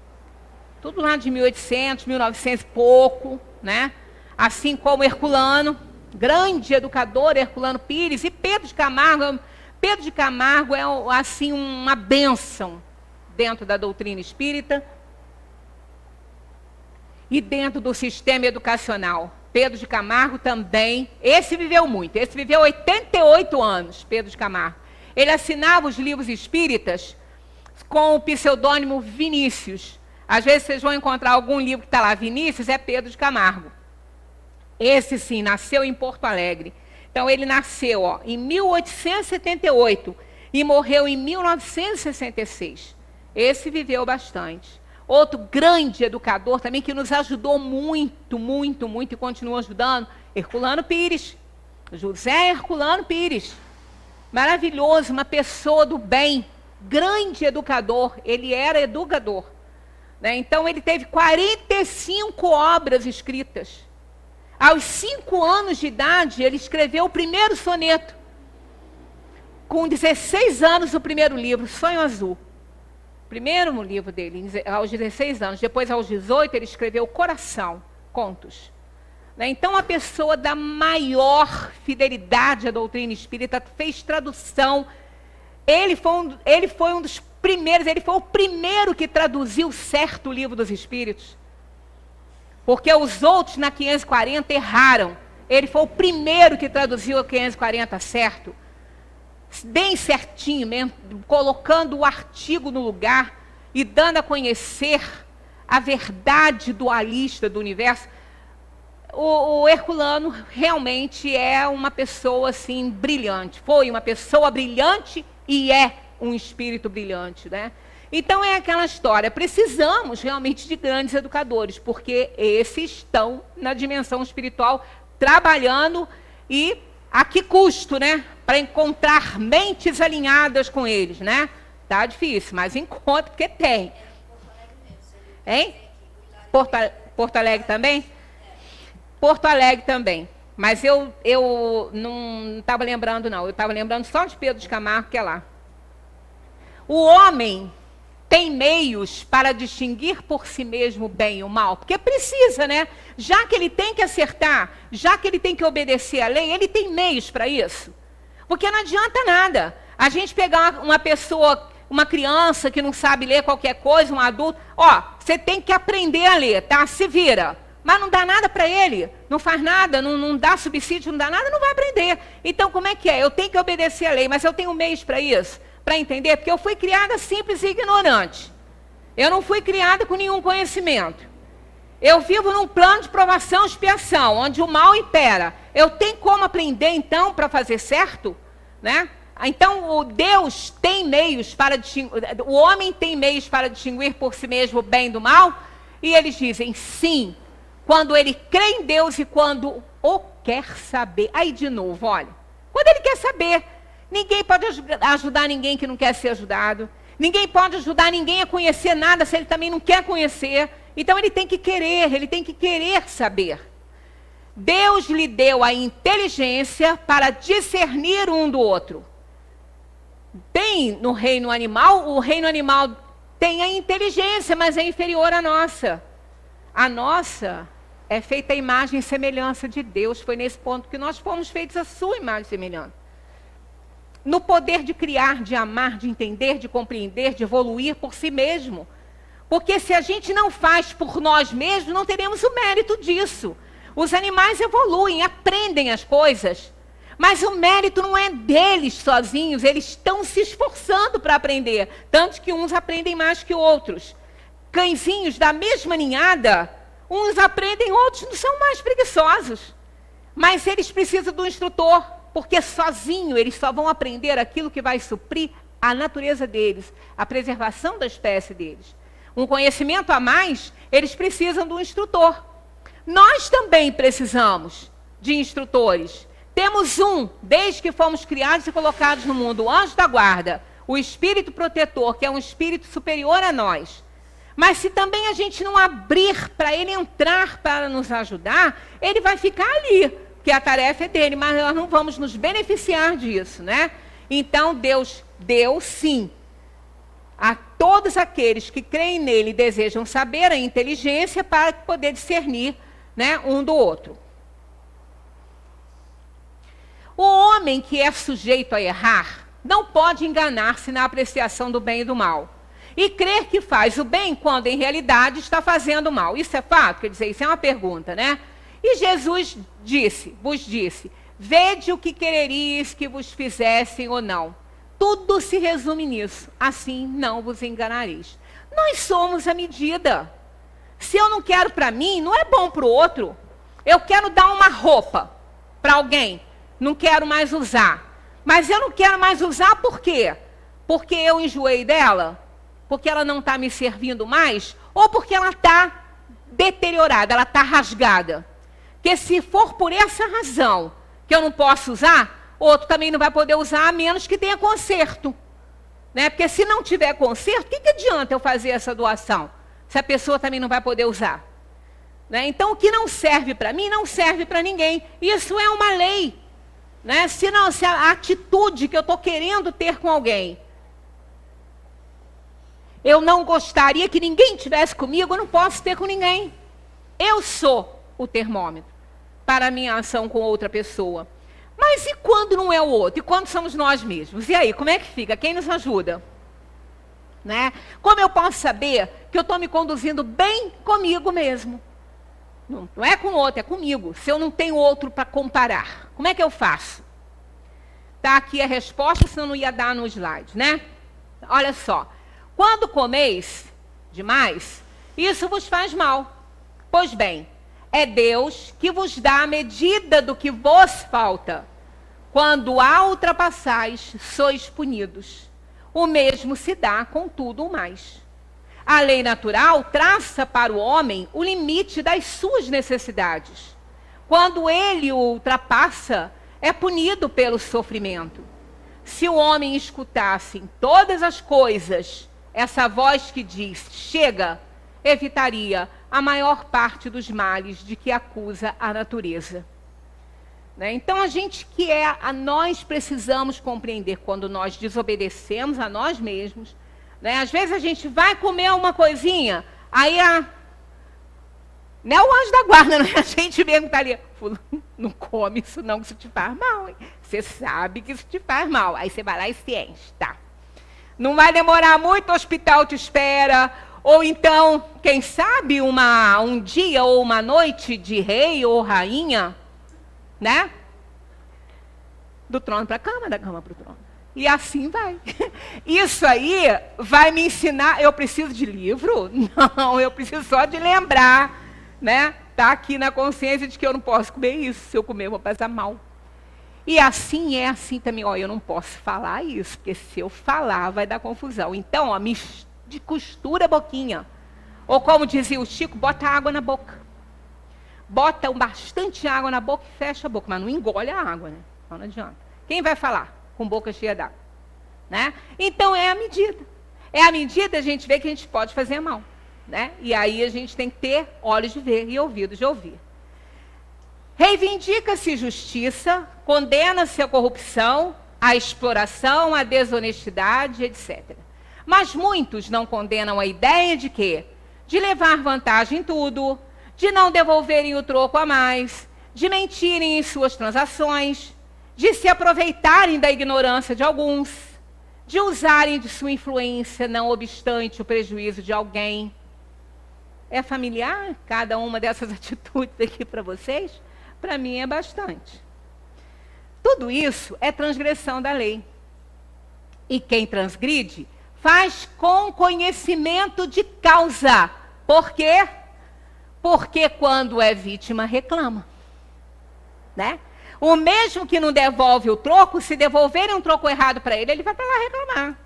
B: Tudo lá de 1800, 1900 e pouco, né? Assim como Herculano, grande educador, Herculano Pires, e Pedro de Camargo. Pedro de Camargo é assim uma bênção dentro da doutrina espírita e dentro do sistema educacional. Pedro de Camargo também, esse viveu muito, esse viveu 88 anos, Pedro de Camargo. Ele assinava os livros espíritas com o pseudônimo Vinícius. Às vezes vocês vão encontrar algum livro que está lá, Vinícius, é Pedro de Camargo. Esse sim, nasceu em Porto Alegre. Então ele nasceu em 1878 e morreu em 1966. Esse viveu bastante. Outro grande educador também que nos ajudou muito, muito, muito e continua ajudando, Herculano Pires. José Herculano Pires. Maravilhoso, uma pessoa do bem, grande educador. Ele era educador. né? Então ele teve 45 obras escritas. Aos 5 anos de idade, ele escreveu o primeiro soneto. Com 16 anos, o primeiro livro, Sonho Azul. Primeiro livro dele, aos 16 anos. Depois, aos 18, ele escreveu Coração, Contos. Então, a pessoa da maior fidelidade à doutrina espírita fez tradução. Ele foi um dos primeiros, ele foi o primeiro que traduziu certo o Livro dos Espíritos. Porque os outros, na 540, erraram. Ele foi o primeiro que traduziu a 540 certo. Bem certinho mesmo, colocando o artigo no lugar e dando a conhecer a verdade dualista do universo. O Herculano realmente é uma pessoa assim brilhante. Foi uma pessoa brilhante e é um espírito brilhante, né? Então é aquela história, precisamos realmente de grandes educadores, porque esses estão na dimensão espiritual trabalhando e a que custo, né? Para encontrar mentes alinhadas com eles, né? Tá difícil, mas encontra porque tem. Hein? Porto Alegre também? Porto Alegre também. Mas eu não estava lembrando, não. Eu estava lembrando só de Pedro de Camargo, que é lá. O homem tem meios para distinguir por si mesmo o bem e o mal, porque precisa, né? Já que ele tem que acertar, já que ele tem que obedecer à lei, ele tem meios para isso. Porque não adianta nada a gente pegar uma pessoa, uma criança que não sabe ler qualquer coisa, um adulto, ó, você tem que aprender a ler, tá? Se vira. Mas não dá nada para ele, não faz nada, não dá subsídio, não dá nada, não vai aprender. Então, como é que é? Eu tenho que obedecer à lei, mas eu tenho meios para isso? Para entender? Porque eu fui criada simples e ignorante. Eu não fui criada com nenhum conhecimento. Eu vivo num plano de provação e expiação, onde o mal impera. Eu tenho como aprender, então, para fazer certo? Né? Então, o Deus tem meios para distinguir, o homem tem meios para distinguir por si mesmo o bem do mal? E eles dizem sim, quando ele crê em Deus e quando o quer saber. Aí, de novo, olha, quando ele quer saber, ninguém pode ajudar ninguém que não quer ser ajudado. Ninguém pode ajudar ninguém a conhecer nada se ele também não quer conhecer. Então, ele tem que querer saber. Deus lhe deu a inteligência para discernir um do outro. Tem no reino animal, o reino animal tem a inteligência, mas é inferior à nossa. A nossa é feita a imagem e semelhança de Deus. Foi nesse ponto que nós fomos feitos a sua imagem e semelhança. No poder de criar, de amar, de entender, de compreender, de evoluir por si mesmo. Porque se a gente não faz por nós mesmos, não teremos o mérito disso. Os animais evoluem, aprendem as coisas. Mas o mérito não é deles sozinhos, eles estão se esforçando para aprender. Tanto que uns aprendem mais que outros. Cãezinhos da mesma ninhada, uns aprendem, outros não são mais preguiçosos. Mas eles precisam do instrutor, porque sozinho eles só vão aprender aquilo que vai suprir a natureza deles, a preservação da espécie deles. Um conhecimento a mais, eles precisam do instrutor. Nós também precisamos de instrutores. Temos desde que fomos criados e colocados no mundo, o anjo da guarda, o espírito protetor, que é um espírito superior a nós. Mas se também a gente não abrir para ele entrar para nos ajudar, ele vai ficar ali, porque a tarefa é dele, mas nós não vamos nos beneficiar disso, né? Então Deus deu sim a todos aqueles que creem nele e desejam saber a inteligência para poder discernir, né, um do outro. O homem que é sujeito a errar não pode enganar-se na apreciação do bem e do mal. E crer que faz o bem quando em realidade está fazendo o mal. Isso é fato? Quer dizer, isso é uma pergunta, né? E Jesus vos disse, vede o que quereríeis que vos fizessem ou não. Tudo se resume nisso. Assim não vos enganareis. Nós somos a medida. Se eu não quero para mim, não é bom para o outro. Eu quero dar uma roupa para alguém, não quero mais usar. Mas eu não quero mais usar por quê? Porque eu enjoei dela? Porque ela não está me servindo mais? Ou porque ela está deteriorada, ela está rasgada? Porque se for por essa razão que eu não posso usar, outro também não vai poder usar, a menos que tenha conserto. Né? Porque se não tiver conserto, o que adianta eu fazer essa doação? se a pessoa também não vai poder usar? Né? Então, o que não serve para mim, não serve para ninguém. Isso é uma lei. Né? Se a atitude que eu estou querendo ter com alguém, eu não gostaria que ninguém tivesse comigo, eu não posso ter com ninguém. Eu sou o termômetro para a minha ação com outra pessoa. Mas e quando não é o outro? E quando somos nós mesmos? E aí, como é que fica? Quem nos ajuda? Né? Como eu posso saber que eu estou me conduzindo bem comigo mesmo? Não é com o outro, é comigo. Se eu não tenho outro para comparar, como é que eu faço? Está aqui a resposta, senão não ia dar no slide, né? Olha só. Quando comeis demais, isso vos faz mal. Pois bem, é Deus que vos dá a medida do que vos falta. Quando a ultrapassais, sois punidos. O mesmo se dá com tudo o mais. A lei natural traça para o homem o limite das suas necessidades. Quando ele o ultrapassa, é punido pelo sofrimento. Se o homem escutasse em todas as coisas essa voz que diz, chega, evitaria a maior parte dos males de que acusa a natureza. Né? Então, nós precisamos compreender quando nós desobedecemos a nós mesmos. Né? Às vezes a gente vai comer uma coisinha, aí não é o anjo da guarda, não é a gente mesmo que está ali. Não come isso não, que isso te faz mal. Hein? Você sabe que isso te faz mal. Aí você vai lá e se enche, tá? Não vai demorar muito, o hospital te espera. Ou então, quem sabe, um dia ou uma noite de rei ou rainha, né? Do trono para a cama, da cama para o trono. E assim vai. Isso aí vai me ensinar. Eu preciso de livro? Não, eu preciso só de lembrar, né? Tá aqui na consciência de que eu não posso comer isso. Se eu comer, eu vou passar mal. E assim é assim também. Ó, eu não posso falar isso, porque se eu falar, vai dar confusão. Então, ó, costura a boquinha. Ou como dizia o Chico, bota água na boca. Bota bastante água na boca e fecha a boca. Mas não engole a água, né? Não adianta. Quem vai falar com boca cheia d'água? Né? Então, é a medida. É a medida, a gente vê que a gente pode fazer mal. Né? E aí a gente tem que ter olhos de ver e ouvidos de ouvir. Reivindica-se justiça, condena-se a corrupção, a exploração, a desonestidade, etc. Mas muitos não condenam a ideia de quê? De levar vantagem em tudo, de não devolverem o troco a mais, de mentirem em suas transações, de se aproveitarem da ignorância de alguns, de usarem de sua influência, não obstante o prejuízo de alguém. É familiar cada uma dessas atitudes aqui para vocês? Para mim é bastante. Tudo isso é transgressão da lei. E quem transgride faz com conhecimento de causa. Por quê? Porque quando é vítima, reclama. Né? O mesmo que não devolve o troco, se devolverem um troco errado para ele, ele vai para lá reclamar.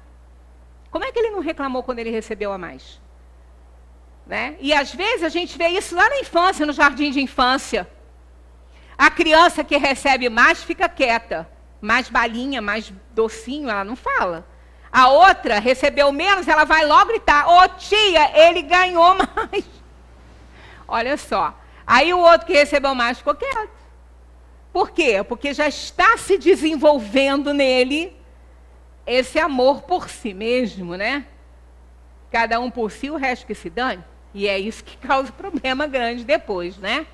B: Como é que ele não reclamou quando ele recebeu a mais? Né? E às vezes a gente vê isso lá na infância, no jardim de infância. A criança que recebe mais fica quieta. Mais balinha, mais docinho, ela não fala. A outra recebeu menos, ela vai logo gritar, ô tia, ele ganhou mais. Olha só. Aí o outro que recebeu mais ficou quieto. Por quê? Porque já está se desenvolvendo nele esse amor por si mesmo, né? Cada um por si, o resto que se dane. E é isso que causa problema grande depois, né?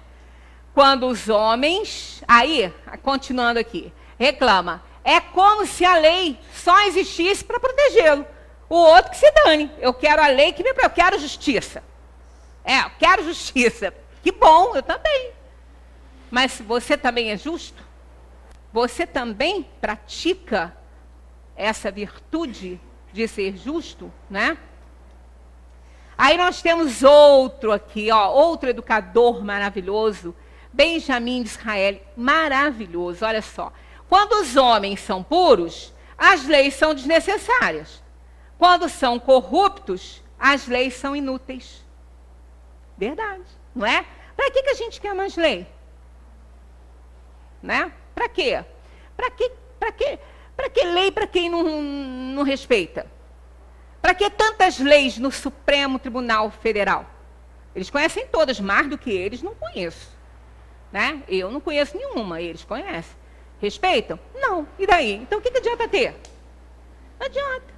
B: Quando os homens, aí, continuando aqui, reclama, é como se a lei só existisse para protegê-lo. O outro que se dane. Eu quero a lei que me protege, eu quero justiça. Eu quero justiça. Que bom, eu também. Mas você também é justo? Você também pratica essa virtude de ser justo, né? Aí nós temos outro aqui, ó, outro educador maravilhoso, Benjamin Disraeli, maravilhoso, olha só. Quando os homens são puros, as leis são desnecessárias. Quando são corruptos, as leis são inúteis. Verdade, não é? Para que a gente quer mais lei? Né? Para quê? Para que lei para quem não respeita? Para que tantas leis no Supremo Tribunal Federal? Eles conhecem todas, mais do que eles não conheço. Né? Eu não conheço nenhuma, eles conhecem. Respeitam? Não. E daí? Então o que adianta ter? Não adianta.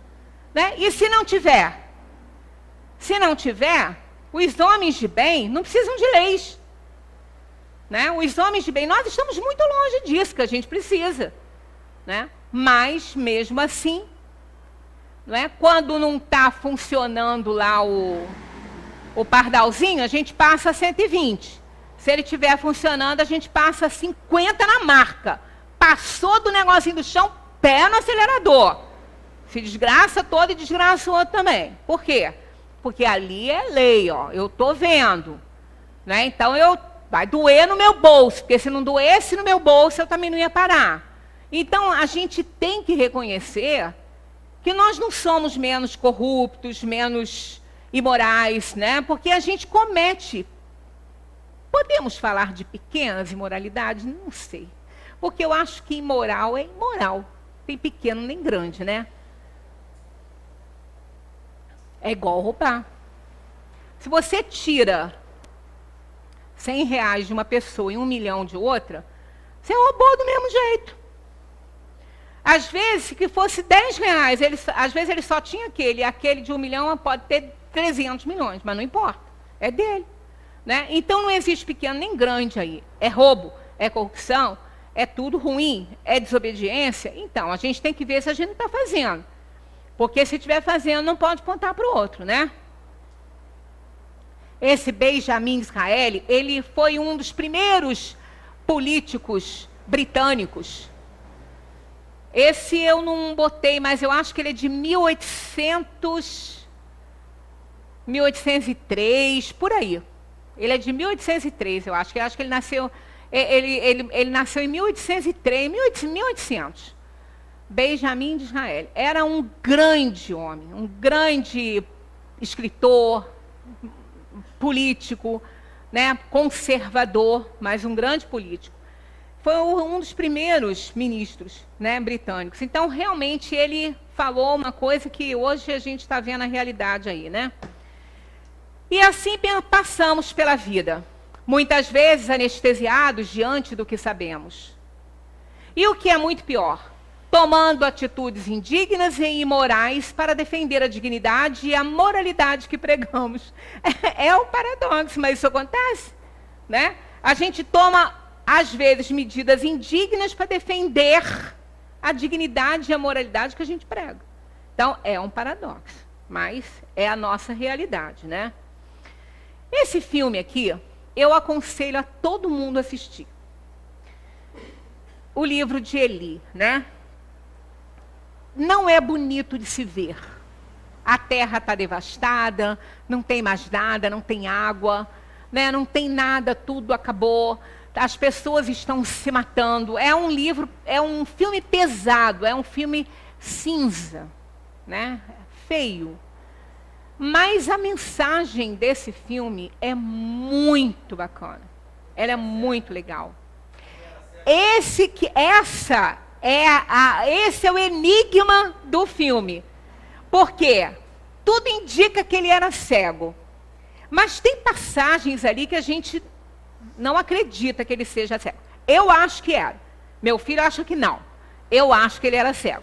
B: Né? E se não tiver? Se não tiver, os homens de bem não precisam de leis. Né? Os homens de bem, nós estamos muito longe disso que a gente precisa. Né? Mas, mesmo assim, não é? Quando não está funcionando lá o pardalzinho, a gente passa a 120. Se ele estiver funcionando, a gente passa a 50 na marca. Passou do negocinho do chão, pé no acelerador. Se desgraça todo e desgraça o outro também. Por quê? Porque ali é lei, ó. Eu estou vendo. Né? Então, vai doer no meu bolso. Porque se não doesse no meu bolso, eu também não ia parar. Então, a gente tem que reconhecer que nós não somos menos corruptos, menos imorais, né? Porque a gente comete. Podemos falar de pequenas imoralidades? Não sei. Porque eu acho que imoral é imoral. Tem pequeno nem grande, né? É igual roubar. Se você tira 100 reais de uma pessoa e 1 milhão de outra, você roubou do mesmo jeito. Às vezes, se que fosse 10 reais, às vezes ele só tinha aquele. E aquele de 1 milhão pode ter 300 milhões, mas não importa. É dele. Né? Então, não existe pequeno nem grande aí. É roubo, é corrupção, é tudo ruim, é desobediência. Então, a gente tem que ver se a gente não está fazendo. Porque se estiver fazendo, não pode apontar para o outro, né? Esse Benjamin Disraeli, ele foi um dos primeiros políticos britânicos. Esse eu não botei, mas eu acho que ele é de 1803, por aí. Ele é de 1803, eu acho. Eu acho que ele nasceu... Ele nasceu em 1803, 1800. Benjamin Disraeli. Era um grande homem, um grande escritor, político, né, conservador, mas um grande político. Foi um dos primeiros ministros, né, britânicos. Então, realmente, ele falou uma coisa que hoje a gente está vendo a realidade aí, né? E assim passamos pela vida, muitas vezes anestesiados diante do que sabemos. E o que é muito pior, tomando atitudes indignas e imorais para defender a dignidade e a moralidade que pregamos. É um paradoxo, mas isso acontece, né? A gente toma, às vezes, medidas indignas para defender a dignidade e a moralidade que a gente prega. Então, é um paradoxo, mas é a nossa realidade, né? Esse filme aqui, eu aconselho a todo mundo assistir. O livro de Eli, né? Não é bonito de se ver. A terra está devastada, não tem mais nada, não tem água, né? Não tem nada, tudo acabou. As pessoas estão se matando. É um livro, é um filme pesado, é um filme cinza, né? Feio. Mas a mensagem desse filme é muito bacana. Ela é muito legal. Esse é o enigma do filme. Por quê? Tudo indica que ele era cego. Mas tem passagens ali que a gente não acredita que ele seja cego. Eu acho que era. Meu filho acha que não. Eu acho que ele era cego.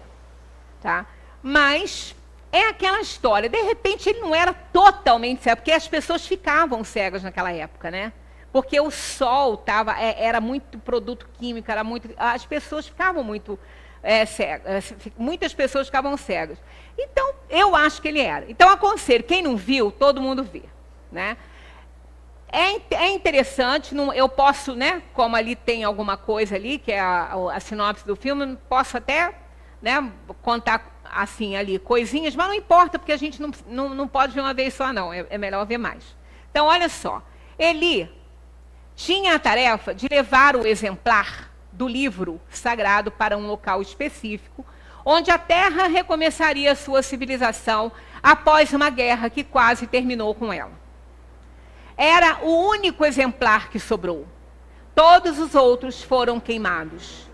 B: Tá? Mas é aquela história. De repente ele não era totalmente cego, porque as pessoas ficavam cegas naquela época, né? Porque o sol era muito produto químico, as pessoas ficavam muito cegas. Muitas pessoas ficavam cegas. Então, eu acho que ele era. Então, aconselho, quem não viu, todo mundo vê. Né? É interessante, eu posso, né, como ali tem alguma coisa ali, que é a sinopse do filme, posso até, né, contar assim ali coisinhas, mas não importa, porque a gente não pode ver uma vez só, não. É melhor ver mais. Então, olha só. Eli tinha a tarefa de levar o exemplar do livro sagrado para um local específico, onde a Terra recomeçaria sua civilização após uma guerra que quase terminou com ela. Era o único exemplar que sobrou. Todos os outros foram queimados.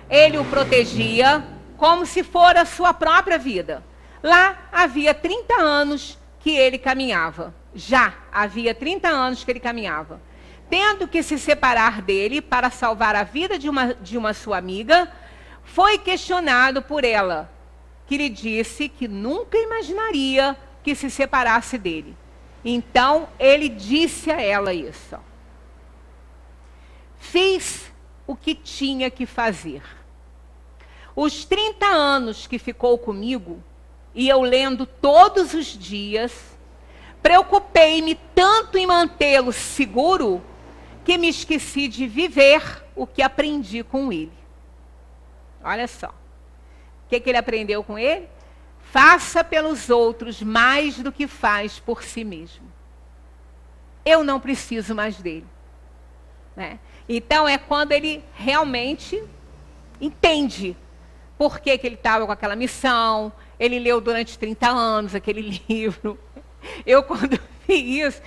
B: Ele o protegia como se fora a sua própria vida, Lá havia 30 anos que ele caminhava. Já havia 30 anos que ele caminhava. Tendo que se separar dele para salvar a vida de uma sua amiga, foi questionado por ela, que lhe disse que nunca imaginaria que se separasse dele. Então, ele disse a ela isso. Fiz o que tinha que fazer. Os 30 anos que ficou comigo, e eu lendo todos os dias, preocupei-me tanto em mantê-lo seguro, que me esqueci de viver o que aprendi com ele. Olha só. O que ele aprendeu com ele? Faça pelos outros mais do que faz por si mesmo. Eu não preciso mais dele. Né? Então é quando ele realmente entende por que ele estava com aquela missão. Ele leu durante 30 anos aquele livro. Eu, quando vi isso,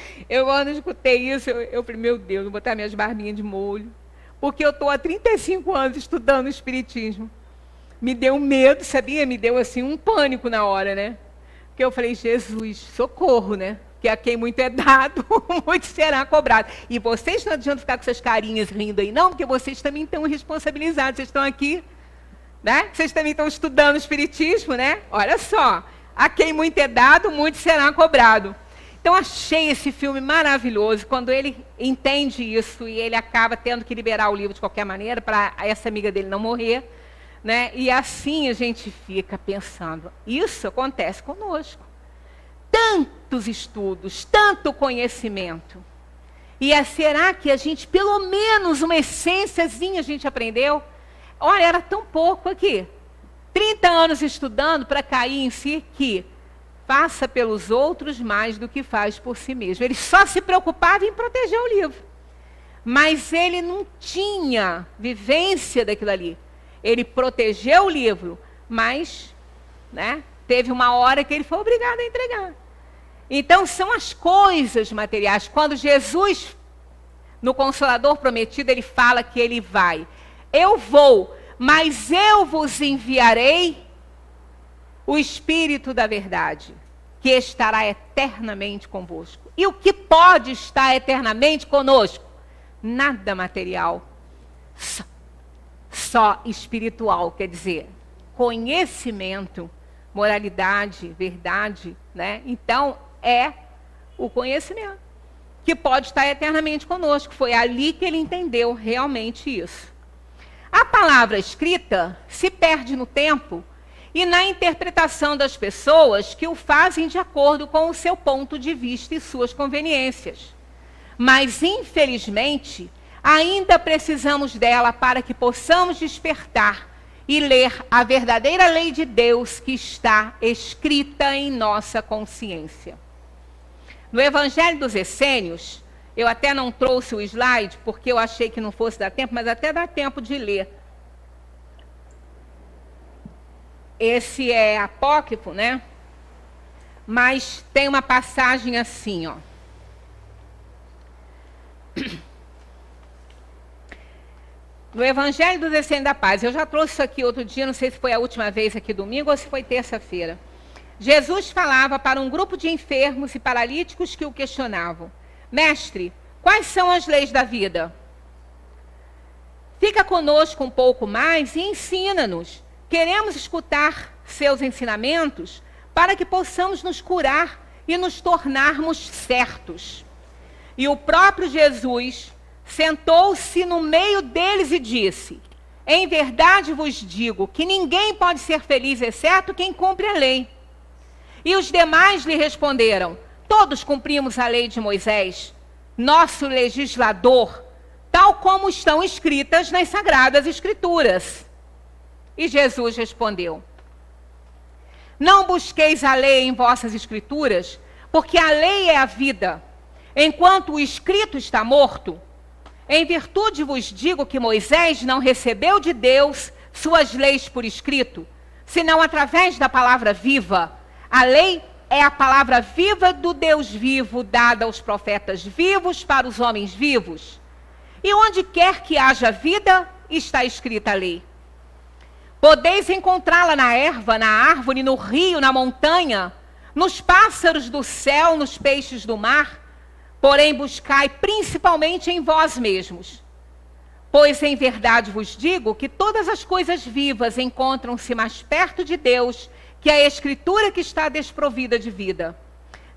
B: quando escutei isso, eu falei, meu Deus, vou botar minhas barbinhas de molho. Porque eu estou há 35 anos estudando o Espiritismo. Me deu medo, sabia? Me deu assim um pânico na hora, né? Porque eu falei, Jesus, socorro, né? Porque a quem muito é dado, muito será cobrado. E vocês não adianta ficar com essas carinhas rindo aí, não, porque vocês também estão responsabilizados. Vocês estão aqui, né? Vocês também estão estudando o Espiritismo, né? Olha só, a quem muito é dado, muito será cobrado. Então, achei esse filme maravilhoso, quando ele entende isso e ele acaba tendo que liberar o livro de qualquer maneira, para essa amiga dele não morrer, né? E assim a gente fica pensando, isso acontece conosco. Tantos estudos, tanto conhecimento. E será que a gente, pelo menos uma essênciazinha a gente aprendeu? Olha, era tão pouco aqui. 30 anos estudando para cair em si que faça pelos outros mais do que faz por si mesmo. Ele só se preocupava em proteger o livro. Mas ele não tinha vivência daquilo ali. Ele protegeu o livro, mas, né, teve uma hora que ele foi obrigado a entregar. Então, são as coisas materiais. Quando Jesus, no Consolador Prometido, ele fala que ele vai. Eu vou, mas eu vos enviarei o Espírito da Verdade, que estará eternamente convosco. E o que pode estar eternamente conosco? Nada material. Só espiritual, quer dizer, conhecimento, moralidade, verdade, né? Então, é o conhecimento que pode estar eternamente conosco. Foi ali que ele entendeu realmente isso. A palavra escrita se perde no tempo e na interpretação das pessoas que o fazem de acordo com o seu ponto de vista e suas conveniências. Mas, infelizmente, ainda precisamos dela para que possamos despertar e ler a verdadeira lei de Deus que está escrita em nossa consciência. No Evangelho dos Essênios, eu até não trouxe o slide, porque eu achei que não fosse dar tempo, mas até dá tempo de ler. Esse é apócrifo, né? Mas tem uma passagem assim, ó. No Evangelho dos Essênios da Paz, eu já trouxe isso aqui outro dia, não sei se foi a última vez aqui domingo ou se foi terça-feira. Jesus falava para um grupo de enfermos e paralíticos que o questionavam. Mestre, quais são as leis da vida? Fica conosco um pouco mais e ensina-nos. Queremos escutar seus ensinamentos para que possamos nos curar e nos tornarmos certos. E o próprio Jesus sentou-se no meio deles e disse: em verdade vos digo que ninguém pode ser feliz exceto quem cumpre a lei. E os demais lhe responderam: todos cumprimos a lei de Moisés, nosso legislador, tal como estão escritas nas Sagradas Escrituras. E Jesus respondeu: não busqueis a lei em vossas escrituras, porque a lei é a vida, enquanto o escrito está morto. Em virtude vos digo que Moisés não recebeu de Deus suas leis por escrito, senão através da palavra viva. A lei é a palavra viva do Deus vivo, dada aos profetas vivos para os homens vivos. E onde quer que haja vida, está escrita a lei. Podeis encontrá-la na erva, na árvore, no rio, na montanha, nos pássaros do céu, nos peixes do mar. Porém, buscai principalmente em vós mesmos. Pois em verdade vos digo que todas as coisas vivas encontram-se mais perto de Deus que a Escritura que está desprovida de vida.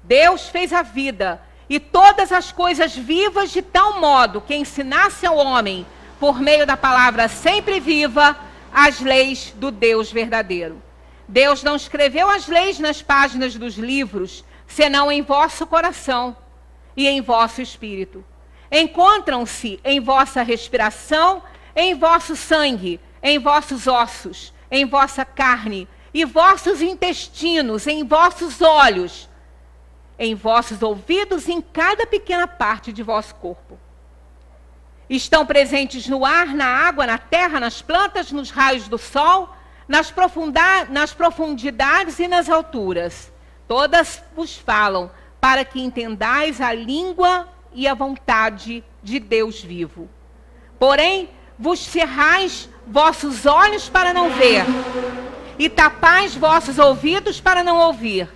B: Deus fez a vida e todas as coisas vivas de tal modo que ensinasse ao homem, por meio da palavra sempre viva, as leis do Deus verdadeiro. Deus não escreveu as leis nas páginas dos livros, senão em vosso coração e em vosso espírito. Encontram-se em vossa respiração, em vosso sangue, em vossos ossos, em vossa carne, e vossos intestinos, em vossos olhos, em vossos ouvidos, em cada pequena parte de vosso corpo. Estão presentes no ar, na água, na terra, nas plantas, nos raios do sol, nas profundidades e nas alturas. Todas vos falam, para que entendais a língua e a vontade de Deus vivo. Porém, vos cerrais vossos olhos para não ver, e tapais vossos ouvidos para não ouvir.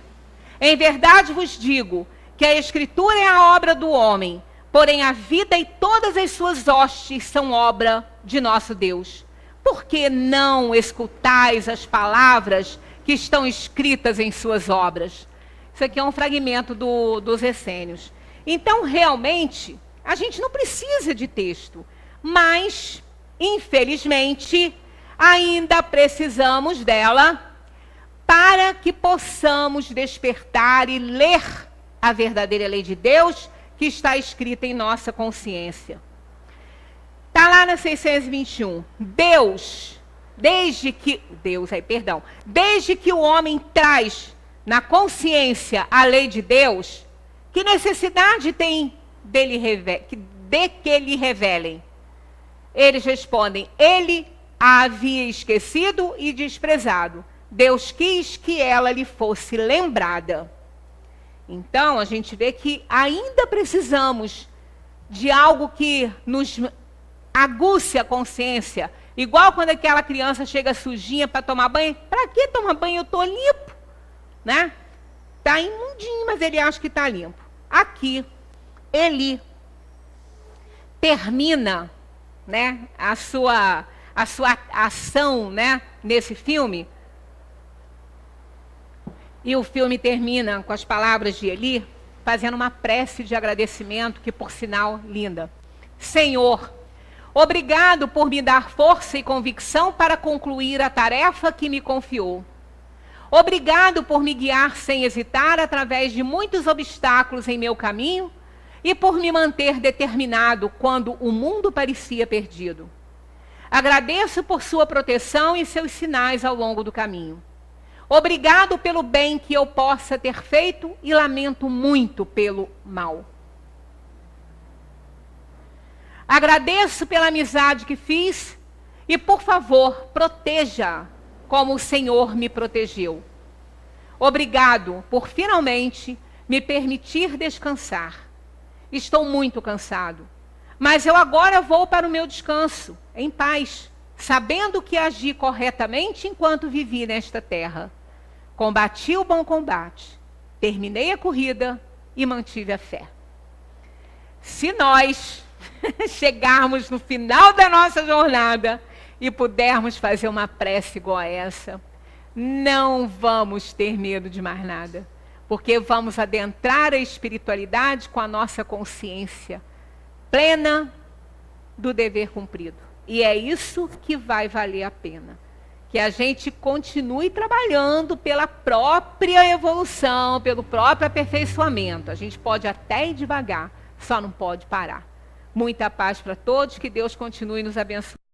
B: Em verdade vos digo que a Escritura é a obra do homem, porém a vida e todas as suas hostes são obra de nosso Deus. Por que não escutais as palavras que estão escritas em suas obras? Isso aqui é um fragmento dos Essênios. Então, realmente, a gente não precisa de texto, mas, infelizmente, ainda precisamos dela para que possamos despertar e ler a verdadeira lei de Deus que está escrita em nossa consciência. Está lá na 621. Desde que o homem traz na consciência a lei de Deus, que necessidade tem de que lhe revelem? Eles respondem, ele a havia esquecido e desprezado. Deus quis que ela lhe fosse lembrada. Então, a gente vê que ainda precisamos de algo que nos aguce a consciência. Igual quando aquela criança chega sujinha para tomar banho. Para que tomar banho? Eu estou limpo. Né? Está imundinho, mas ele acha que está limpo. Aqui, ele termina, né, a sua ação, né, nesse filme. E o filme termina com as palavras de Eli, fazendo uma prece de agradecimento, que por sinal linda. Senhor, obrigado por me dar força e convicção para concluir a tarefa que me confiou. Obrigado por me guiar sem hesitar através de muitos obstáculos em meu caminho e por me manter determinado quando o mundo parecia perdido. Agradeço por sua proteção e seus sinais ao longo do caminho. Obrigado pelo bem que eu possa ter feito e lamento muito pelo mal. Agradeço pela amizade que fiz e, por favor, proteja como o Senhor me protegeu. Obrigado por finalmente me permitir descansar. Estou muito cansado, mas eu agora vou para o meu descanso, em paz, sabendo que agi corretamente enquanto vivi nesta terra. Combati o bom combate, terminei a corrida e mantive a fé. Se nós chegarmos no final da nossa jornada e pudermos fazer uma prece igual a essa, não vamos ter medo de mais nada, porque vamos adentrar a espiritualidade com a nossa consciência plena do dever cumprido. E é isso que vai valer a pena. Que a gente continue trabalhando pela própria evolução, pelo próprio aperfeiçoamento. A gente pode até ir devagar, só não pode parar. Muita paz para todos, que Deus continue nos abençoando.